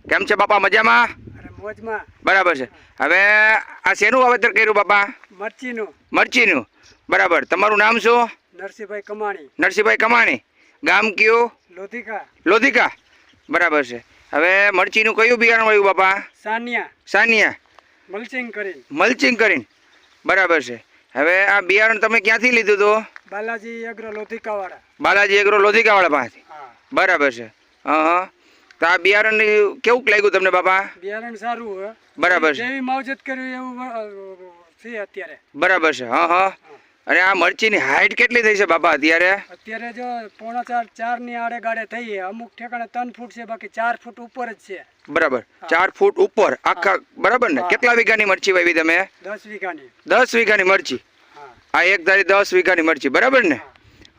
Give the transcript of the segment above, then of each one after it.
કેમ છે બાપા, મજામાં? અરે મોજમાં. બરાબર છે. હવે આ શેનું વાવેતર કર્યું બાપા? મરચીનું. મરચીનું. બરાબર. તમારું નામ શું? નરસિંહભાઈ કમાણી. નરસિંહભાઈ કમાણી. ગામ કયું? લોધિકા. લોધિકા. બરાબર છે. હવે મરચીનું કયું બિયારણ વાવ્યું બાપા? સાનિયા. સાનિયા. મલ્ચિંગ કરીને. મલ્ચિંગ કરીને. બરાબર છે. હવે આ બિયારણ તમે ક્યાંથી લીધું હતું? બાલાજી એગ્રો લોધિકાવાળા. બાલાજી એગ્રો લોધિકાવાળા પાસેથી. હા. બરાબર છે. હા. તો આ બિયારણ કેવું લાગ્યું તમને બાપા? બિયારણ સારું હે. બરાબર છે. જેવી માવજત કર્યું એવું છે અત્યારે. બરાબર છે. હા હા. અને આ મરચીની હાઈટ કેટલી થઈ છે બાપા અત્યારે? અત્યારે જો 4.5 ની આડે ગાડે થઈ. અમુક ઠેકાણે 3 ફૂટ છે, બાકી 4 ફૂટ ઉપર જ છે. બરાબર. 4 ફૂટ ઉપર આખા. બરાબર ને? કેટલા વીઘાની મરચી વાવી તમે? 10 વીઘાની. 10 વીઘાની મરચી. આ એક ધારી 10 વીઘાની મરચી. બરાબર ને?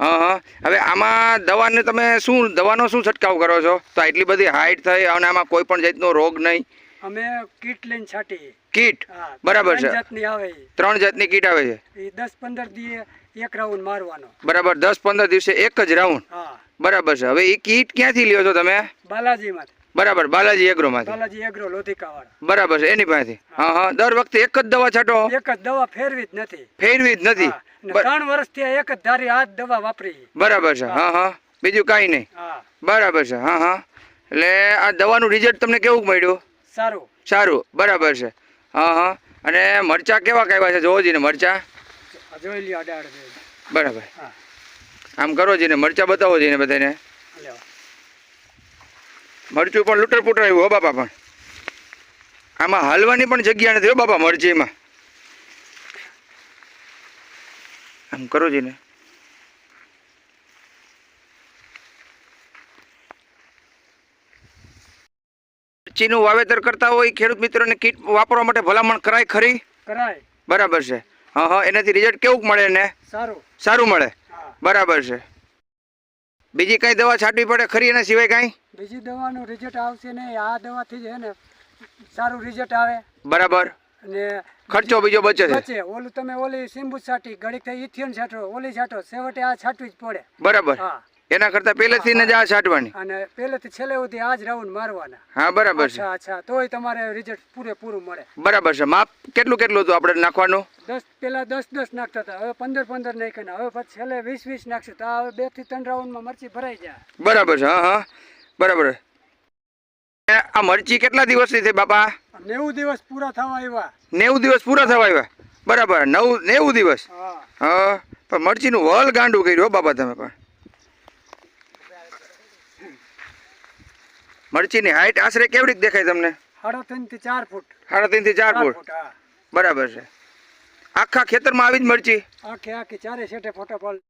હા હા. હવે આમાં દવાનો શું છંટકાવ કરો છો? તો એટલી બધી હાઈટ થઈ અને આમાં કોઈ પણ જાતનો રોગ નહીં? અમે કીટ લઈને છાંટી. કીટ. બરાબર છે. 3 જાતની આવે. 3 જાતની કીટ આવે છે. એ 10-15 દિવસે એક રાઉન્ડ મારવાનો. બરાબર. 10-15 દિવસે એક જ રાઉન્ડ. હા. બરાબર છે. હવે એ કીટ ક્યાંથી લ્યો છો તમે? બાલાજીમાંથી. બરાબર. બાલાજી એગ્રો માંથી. બાલાજી એગ્રો લોધિકાવાળા. બરાબર છે. એની પાસેથી. હા હા. દર વખતે એક જ દવા છાંટો? એક જ દવા, ફેરવી જ નથી. ફેરવી જ નથી. 3 વર્ષથી એક જ ધારી આ જ દવા વાપરી. બરાબર છે. હા હા. બીજું કાંઈ નહીં. હા. બરાબર છે. હા હા. એટલે આ દવાનું રિઝલ્ટ તમને કેવું મળ્યું? સારું. સારું. બરાબર છે. હા હા. અને મરચા કેવા આવ્યા છે? જોવો જીને મરચા. જોઈ લ્યો અડાડ. બરાબર. હા. આમ કરો જીને મરચા બતાવો જીને બધાને. લ્યો. મરચું પણ લૂટર પુટર આવ્યું હો બાપા. પણ આમાં હાલવાની પણ જગ્યા નથી હો બાપા મરચીમાં. આમ કરો જીને. મરચીનું વાવેતર કરતા હોય ખેડૂત મિત્રોને કીટ વાપરવા માટે ભલામણ કરાય ખરી? કરાય. બરાબર છે. હા હા. એનાથી રિઝલ્ટ કેવું મળે ને? સારું. સારું મળે. હા. બરાબર છે. બીજી કઈ દવા છાંટવી પડે ખરી એના સિવાય કાંઈ? બીજી દવાનું રિઝલ્ટ આવશે નહીં. આ દવાથી જ હે ને સારું રિઝલ્ટ આવે. બરાબર. અને ખર્ચો બીજો બચે છે. બચે. ઓલું તમે ઓલી સિંબુ છાંટી, ઘડીક થઈ ઇથિયન છાંટો, ઓલી છાંટો, છેવટે આ છાંટવી જ પડે. બરાબર. હા. એના કરતા પહેલેથી જ આ છાંટવાની. અને પહેલેથી છેલ્લે સુધી આ જ રાઉન્ડ મારવાના. હા બરાબર છે. અચ્છા. તોય તમારે રિઝલ્ટ પૂરેપૂરું મળે. બરાબર છે. માપ કેટલું હતું આપણે નાખવાનું? પેલા 10 નાખતા હતા, હવે 15 નાખ્યા. હવે પછી છેલ્લે 20 નાખશે તો હવે 2 થી 3 રાઉન્ડમાં મરચી ભરાઈ જાય. બરાબર છે. હા હા. બરાબર. આ મરચી કેટલા દિવસની થઈ બાપા? 90 દિવસ પૂરા થવા આવ્યા. 90 દિવસ પૂરા થવા આવ્યા. બરાબર. 90 દિવસ. હા. હા. પણ મરચીનું વલ ગાંડું કર્યું હો બાપા તમે પણ. મરચીની હાઈટ આશરે કેવડી દેખાય તમને? 3.5 થી 4 ફૂટ. 3.5 થી 4 ફૂટ. હા. બરાબર છે. આખા ખેતરમાં આવી જ મરચી? આખી ચારે સેટે ફોટો પાડ.